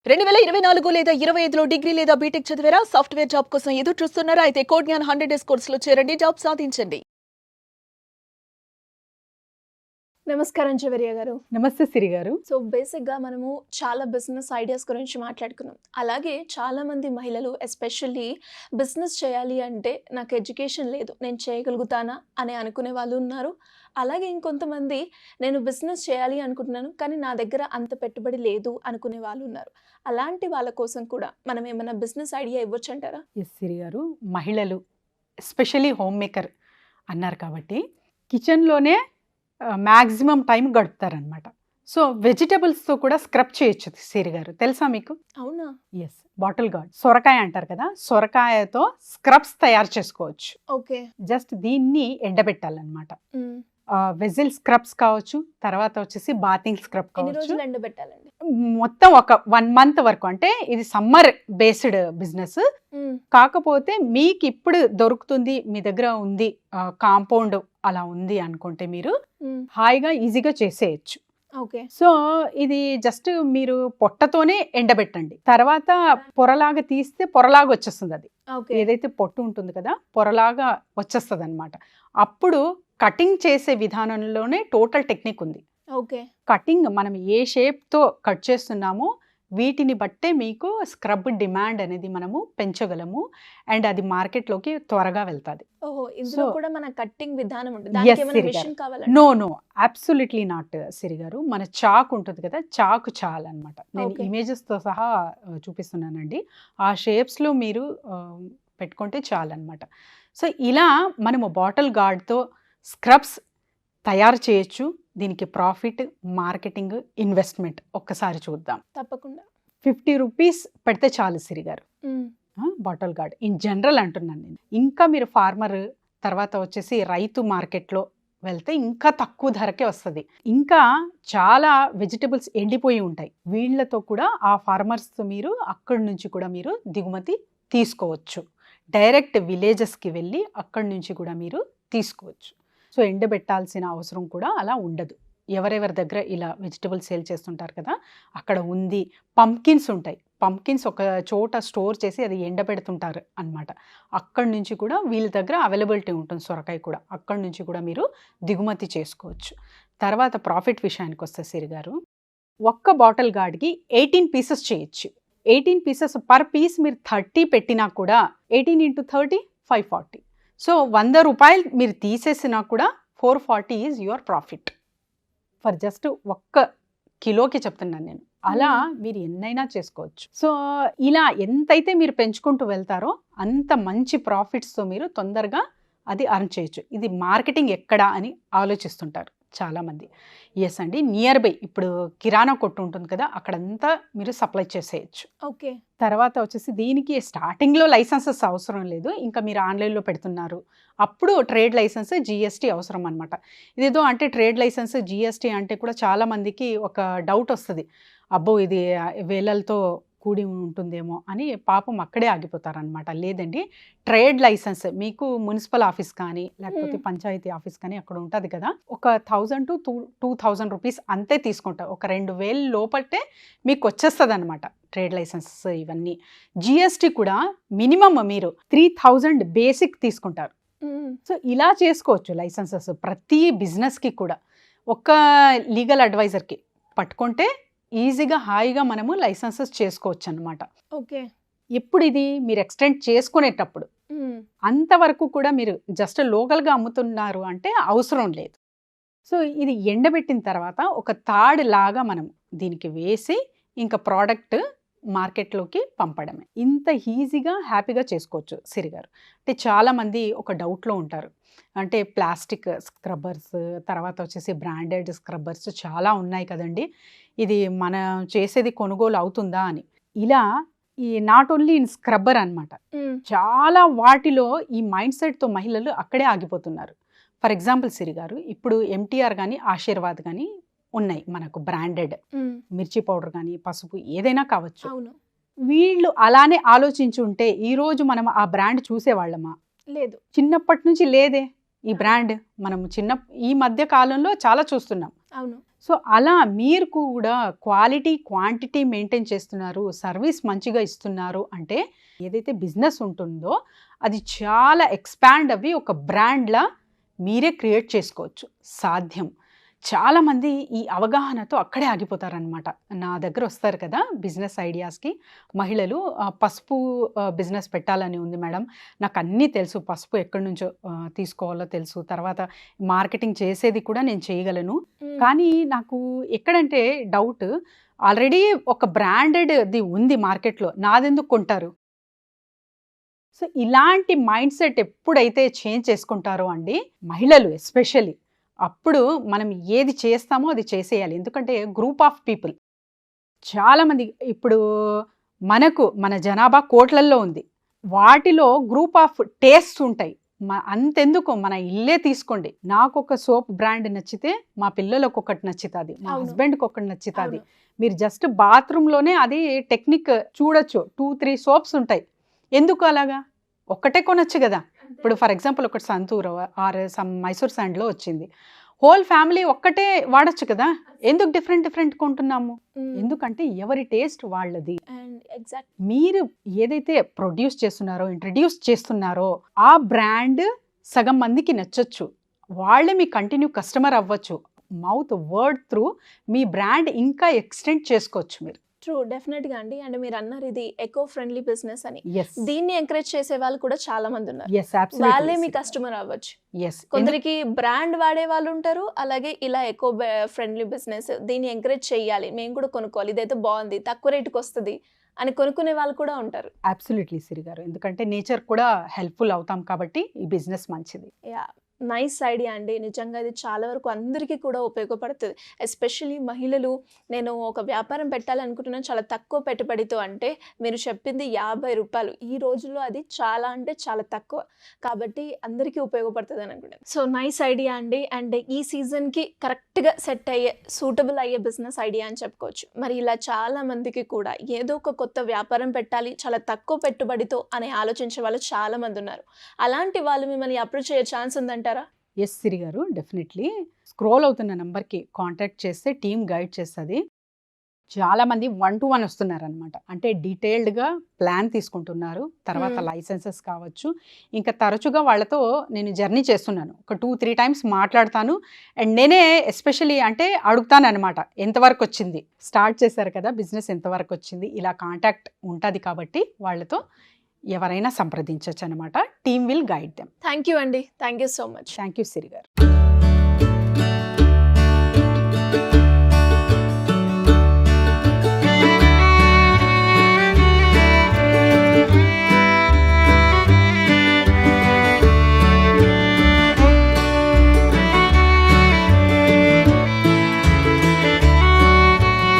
2024 లేదా 25లో డిగ్రీ లేదా బీటెక్ చదివారా? సాఫ్ట్‌వేర్ జాబ్ కోసం ఎదురు చూస్తున్నారా? అయితే కోడ్ జ్ఞాన్ 100 డేస్ కోర్సులో చేరండి, జాబ్ సాధించండి. నమస్కారం చివరియా గారు. నమస్తే సిరి గారు. సో బేసిక్‌గా మనము చాలా బిజినెస్ ఐడియాస్ గురించి మాట్లాడుకున్నాం. అలాగే చాలామంది మహిళలు ఎస్పెషల్లీ బిజినెస్ చేయాలి అంటే నాకు ఎడ్యుకేషన్ లేదు, నేను చేయగలుగుతానా అని అనుకునే వాళ్ళు ఉన్నారు. అలాగే ఇంకొంతమంది నేను బిజినెస్ చేయాలి అనుకుంటున్నాను కానీ నా దగ్గర అంత పెట్టుబడి లేదు అనుకునే వాళ్ళు ఉన్నారు. అలాంటి వాళ్ళ కోసం కూడా మనం ఏమైనా బిజినెస్ ఐడియా ఇవ్వొచ్చంటారా? ఎస్ సిరి గారు, మహిళలు ఎస్పెషల్లీ హోమ్ మేకర్ అన్నారు కాబట్టి కిచెన్లోనే మ్యాక్సిమం టైం గడుపుతారనమాట. సో వెజిటబుల్స్తో కూడా స్క్రబ్ చేయొచ్చు సిరి గారు, తెలుసా మీకు? అవునా? ఎస్, బాటిల్ గార్డ్ సొరకాయ అంటారు కదా, సొరకాయతో స్క్రబ్స్ తయారు చేసుకోవచ్చు. ఓకే. జస్ట్ దీన్ని ఎండబెట్టాలన్నమాట. వెజిల్ స్క్రబ్స్ కావచ్చు, తర్వాత వచ్చేసి బాతింగ్ స్క్రబ్ ఎన్ని కావచ్చు. రోజులు ఎండబెట్టాలండి? మొత్తం ఒక 1 month వరకు. అంటే ఇది సమ్మర్ బేస్డ్ బిజినెస్. కాకపోతే మీకు ఇప్పుడు దొరుకుతుంది, మీ దగ్గర ఉంది, కాంపౌండ్ అలా ఉంది అనుకుంటే మీరు హాయిగా ఈజీగా చేసేయచ్చు. ఓకే. సో ఇది జస్ట్ మీరు పొట్టతోనే ఎండబెట్టండి. తర్వాత పొరలాగా తీస్తే పొరలాగా వచ్చేస్తుంది. అది ఓకే. ఏదైతే పొట్టు ఉంటుంది కదా, పొరలాగా వచ్చేస్తుంది అనమాట. అప్పుడు కటింగ్ చేసే విధానంలోనే టోటల్ టెక్నిక్ ఉంది. ఓకే. కటింగ్ మనం ఏ షేప్తో కట్ చేస్తున్నామో వీటిని బట్టే మీకు స్క్రబ్ డిమాండ్ అనేది మనము పెంచగలము. అండ్ అది మార్కెట్లోకి త్వరగా వెళ్తుంది. ఓహో, ఇందులో So- కూడా మన కట్టింగ్ విధానం ఉంటుంది. Yes, దానికి ఏమైనా సిరి గారు. మిషన్ కావాలండి? నో అబ్సల్యూట్లీ నాట్ సిరి గారు. మన చాకు ఉంటుంది కదా, చాకు చాలన్నమాట. నేను Okay. ఇమేజెస్తో సహా చూపిస్తున్నానండి. ఆ షేప్స్లో మీరు పెట్టుకుంటే చాలన్నమాట. సో ఇలా మనము బాటిల్ గార్డ్తో స్క్రబ్స్ తయారు చేయొచ్చు. దీనికి ప్రాఫిట్, మార్కెటింగ్, ఇన్వెస్ట్మెంట్ ఒక్కసారి చూద్దాం. తప్పకుండా. 50 రూపీస్ పెడితే చాలు సిరి గారు. మ్మ్. బాటిల్ గార్డ్ ఇన్ జనరల్ అంటున్నాను నేను. ఇంకా మీరు ఫార్మర్, తర్వాత వచ్చేసి రైతు మార్కెట్లో వెళ్తే ఇంకా తక్కువ ధరకే వస్తుంది. ఇంకా చాలా వెజిటబుల్స్ ఎండిపోయి ఉంటాయి. వీళ్ళతో కూడా ఆ ఫార్మర్స్ మీరు అక్కడి నుంచి కూడా మీరు దిగుమతి తీసుకోవచ్చు. డైరెక్ట్ విలేజెస్కి వెళ్ళి అక్కడి నుంచి కూడా మీరు తీసుకోవచ్చు. సో ఎండబెట్టాల్సిన అవసరం కూడా అలా ఉండదు. ఎవరెవరి దగ్గర ఇలా వెజిటబుల్స్ సేల్ చేస్తుంటారు కదా, అక్కడ ఉంది. పంప్కిన్స్ ఉంటాయి. పంప్కిన్స్ ఒక చోట స్టోర్ చేసి అది ఎండబెడుతుంటారు అన్నమాట. అక్కడి నుంచి కూడా వీళ్ళ దగ్గర అవైలబిలిటీ ఉంటుంది. సొరకాయ కూడా అక్కడి నుంచి కూడా మీరు దిగుమతి చేసుకోవచ్చు. తర్వాత ప్రాఫిట్ విషయానికి వస్తే సిరి గారు, ఒక్క బాటిల్ గార్డ్కి 18 పీసెస్ చేయొచ్చు. 18 పీసెస్ పర్ పీస్ మీరు 30 పెట్టినా కూడా 18 × 30 540. సో 100 రూపాయలు మీరు తీసేసినా కూడా 440 is your profit for just ఒక్క కిలోకి చెప్తున్నాను నేను. అలా మీరు ఎన్నైనా చేసుకోవచ్చు. సో ఇలా ఎంతైతే మీరు పెంచుకుంటూ వెళ్తారో అంత మంచి ప్రాఫిట్స్తో మీరు తొందరగా అది అర్న్ చేయొచ్చు. ఇది మార్కెటింగ్ ఎక్కడా అని ఆలోచిస్తుంటారు చాలామంది. ఎస్ అండి, నియర్ బై ఇప్పుడు కిరాణా కొట్టు ఉంటుంది కదా, అక్కడంతా మీరు సప్లై చేసేయచ్చు. ఓకే. తర్వాత వచ్చేసి దీనికి స్టార్టింగ్లో లైసెన్సెస్ అవసరం లేదు. ఇంకా మీరు ఆన్లైన్లో పెడుతున్నారు, అప్పుడు ట్రేడ్ లైసెన్స్, జిఎస్టీ అవసరం అనమాట. ఇదేదో అంటే ట్రేడ్ లైసెన్స్, జిఎస్టీ అంటే కూడా చాలామందికి ఒక డౌట్ వస్తుంది. అబ్బో ఇది వేలలతో కూడి ఉంటుందేమో అని పాపం అక్కడే ఆగిపోతారనమాట. లేదండి, ట్రేడ్ లైసెన్స్ మీకు మున్సిపల్ ఆఫీస్ కానీ లేకపోతే పంచాయతీ ఆఫీస్ కానీ అక్కడ ఉంటుంది కదా, ఒక 1000 to 2000 రూపీస్ అంతే తీసుకుంటారు. ఒక 2000 లోపటే మీకు వచ్చేస్తుంది అనమాట ట్రేడ్ లైసెన్స్ ఇవన్నీ. జిఎస్టీ కూడా మినిమం మీరు 3000 బేసిక్ తీసుకుంటారు. సో ఇలా చేసుకోవచ్చు లైసెన్సెస్ ప్రతి బిజినెస్కి కూడా. ఒక్క లీగల్ అడ్వైజర్కి పట్టుకుంటే ఈజీగా హాయిగా మనము లైసెన్సెస్ చేసుకోవచ్చు అనమాట. ఓకే. ఎప్పుడు ఇది మీరు ఎక్స్టెండ్ చేసుకునేటప్పుడు, అంతవరకు కూడా మీరు జస్ట్ లోకల్గా అమ్ముతున్నారు అంటే అవసరం లేదు. సో ఇది ఎండబెట్టిన తర్వాత ఒక తాడు లాగా మనం దీనికి వేసి ఇంకా ప్రోడక్ట్ మార్కెట్లోకి పంపడమే. ఇంత ఈజీగా హ్యాపీగా చేసుకోవచ్చు సిరి గారు. అంటే చాలామంది ఒక డౌట్లో ఉంటారు. అంటే ప్లాస్టిక్ స్క్రబ్బర్స్, తర్వాత వచ్చేసి బ్రాండెడ్ స్క్రబ్బర్స్ చాలా ఉన్నాయి కదండి, ఇది మనం చేసేది కొనుగోలు అవుతుందా అని. ఇలా ఈ నాట్ ఓన్లీ ఇన్ స్క్రబ్బర్ అనమాట, చాలా వాటిలో ఈ మైండ్ సెట్తో మహిళలు అక్కడే ఆగిపోతున్నారు. ఫర్ ఎగ్జాంపుల్ సిరి గారు, ఇప్పుడు ఎంటీఆర్ కానీ ఆశీర్వాద్ కానీ ఉన్నాయి మనకు బ్రాండెడ్. మిర్చి పౌడర్ కానీ పసుపు ఏదైనా కావచ్చు. వీళ్ళు అలానే ఆలోచించి ఉంటే ఈరోజు మనం ఆ బ్రాండ్ చూసేవాళ్ళమా? లేదు. చిన్నప్పటి నుంచి లేదే ఈ బ్రాండ్. మనం ఈ మధ్య కాలంలో చాలా చూస్తున్నాం. అవును. సో అలా మీరు కూడా క్వాలిటీ క్వాంటిటీ మెయింటైన్ చేస్తున్నారు, సర్వీస్ మంచిగా ఇస్తున్నారు అంటే ఏదైతే బిజినెస్ ఉంటుందో అది చాలా ఎక్స్పాండ్ అవ్వి ఒక బ్రాండ్లా మీరే క్రియేట్ చేసుకోవచ్చు, సాధ్యం. చాలామంది ఈ అవగాహనతో అక్కడే ఆగిపోతారనమాట. నా దగ్గర వస్తారు కదా బిజినెస్ ఐడియాస్కి మహిళలు, పసుపు బిజినెస్ పెట్టాలని ఉంది మేడం, నాకు అన్నీ తెలుసు, పసుపు ఎక్కడి నుంచో తీసుకోవాలో తెలుసు, తర్వాత మార్కెటింగ్ చేసేది కూడా నేను చేయగలను, కానీ నాకు ఎక్కడంటే డౌట్, ఆల్రెడీ ఒక బ్రాండెడ్ది ఉంది మార్కెట్లో, నాదెందుకు కొంటారు? సో ఇలాంటి మైండ్ సెట్ ఎప్పుడైతే చేంజ్ చేసుకుంటారో అండి మహిళలు ఎస్పెషల్లీ, అప్పుడు మనం ఏది చేస్తామో అది చేసేయాలి. ఎందుకంటే గ్రూప్ ఆఫ్ పీపుల్ చాలామంది, ఇప్పుడు మన జనాభా కోట్లల్లో ఉంది, వాటిలో గ్రూప్ ఆఫ్ టేస్ట్ ఉంటాయి. అంతెందుకు మన ఇల్లే తీసుకోండి, నాకు ఒక సోప్ బ్రాండ్ నచ్చితే మా పిల్లలకు ఒకటి నచ్చుతుంది, మా హస్బెండ్కి ఒకటి నచ్చుతుంది. మీరు జస్ట్ బాత్రూంలోనే అది టెక్నిక్ చూడొచ్చు, 2-3 సోప్స్ ఉంటాయి. ఎందుకు అలాగా? ఒక్కటే కొనొచ్చు కదా. ఇప్పుడు ఫర్ ఎగ్జాంపుల్ ఒకటి సంతూర్ ఆర్ సమ్ మైసూర్ శాండ్లో వచ్చింది, హోల్ ఫ్యామిలీ ఒక్కటే వాడచ్చు కదా, ఎందుకు డిఫరెంట్ కొంటున్నాము? ఎందుకంటే ఎవరి టేస్ట్ వాళ్ళది. మీరు ఏదైతే ప్రొడ్యూస్ చేస్తున్నారో, ఇంట్రడ్యూస్ చేస్తున్నారో ఆ బ్రాండ్ సగం మందికి నచ్చొచ్చు, వాళ్ళే మీ కంటిన్యూ కస్టమర్ అవ్వచ్చు. మౌత్ వర్డ్ త్రూ మీ బ్రాండ్ ఇంకా ఎక్స్టెండ్ చేసుకోవచ్చు మీరు. ట్రూ, డెఫినెట్గా అండి. అండ్ మీరు అన్నారు ఇది ఎకో ఫ్రెండ్లీ బిజినెస్ అని, దీన్ని ఎంకరేజ్ చేసే వాళ్ళు కూడా చాలా మంది ఉన్నారు. వాళ్ళే మీ కస్టమర్ అవ్వచ్చు. కొందరికి బ్రాండ్ వాడే వాళ్ళు ఉంటారు, అలాగే ఇలా ఎకో ఫ్రెండ్లీ బిజినెస్ దీన్ని ఎంకరేజ్ చేయాలి, మేము కూడా కొనుక్కోవాలి, ఇదైతే బాగుంది, తక్కువ రేటుకి వస్తుంది అని కొనుక్కునే వాళ్ళు కూడా ఉంటారు. అబ్సల్యూట్లీ సిరి గారు, ఎందుకంటే నేచర్ కూడా హెల్ప్ఫుల్ అవుతాం కాబట్టి ఈ బిజినెస్ మంచిది. యా, నైస్ ఐడియా అండి. నిజంగా ఇది చాలా వరకు అందరికీ కూడా ఉపయోగపడుతుంది. ఎస్పెషల్లీ మహిళలు, నేను ఒక వ్యాపారం పెట్టాలనుకుంటున్నాను చాలా తక్కువ పెట్టుబడితో అంటే మీరు చెప్పింది 50 రూపాయలు, ఈ రోజుల్లో అది చాలా అంటే చాలా తక్కువ, కాబట్టి అందరికీ ఉపయోగపడుతుంది అని అనుకుంటాను. సో నైస్ ఐడియా అండి. అండ్ ఈ సీజన్కి కరెక్ట్గా సెట్ అయ్యే సూటబుల్ అయ్యే బిజినెస్ ఐడియా అని చెప్పుకోవచ్చు. మరి ఇలా చాలా మందికి కూడా ఏదో ఒక కొత్త వ్యాపారం పెట్టాలి చాలా తక్కువ పెట్టుబడితో అని ఆలోచించే వాళ్ళు చాలా మంది ఉన్నారు. అలాంటి వాళ్ళు మిమ్మల్ని అప్రోచ్ అయ్యే ఛాన్స్ ఉందంటారా? ఎస్ సిరి గారు, డెఫినెట్లీ స్క్రోల్ అవుతున్న నెంబర్కి కాంటాక్ట్ చేస్తే టీమ్ గైడ్ చేస్తుంది. చాలామంది 1-to-1 వస్తున్నారనమాట, అంటే డీటెయిల్డ్గా ప్లాన్ తీసుకుంటున్నారు, తర్వాత లైసెన్సెస్ కావచ్చు, ఇంకా తరచుగా వాళ్ళతో నేను జర్నీ చేస్తున్నాను, ఒక 2-3 టైమ్స్ మాట్లాడతాను. అండ్ నేనే ఎస్పెషలీ అంటే అడుగుతాను అనమాట, ఎంతవరకు వచ్చింది, స్టార్ట్ చేశారు కదా బిజినెస్, ఎంతవరకు వచ్చింది, ఇలా కాంటాక్ట్ ఉంటుంది కాబట్టి వాళ్ళతో ఎవరైనా సంప్రదించవచ్చు అనమాట. Team will guide them. Thank you అండి, thank you so much. Thank you Siri గారు.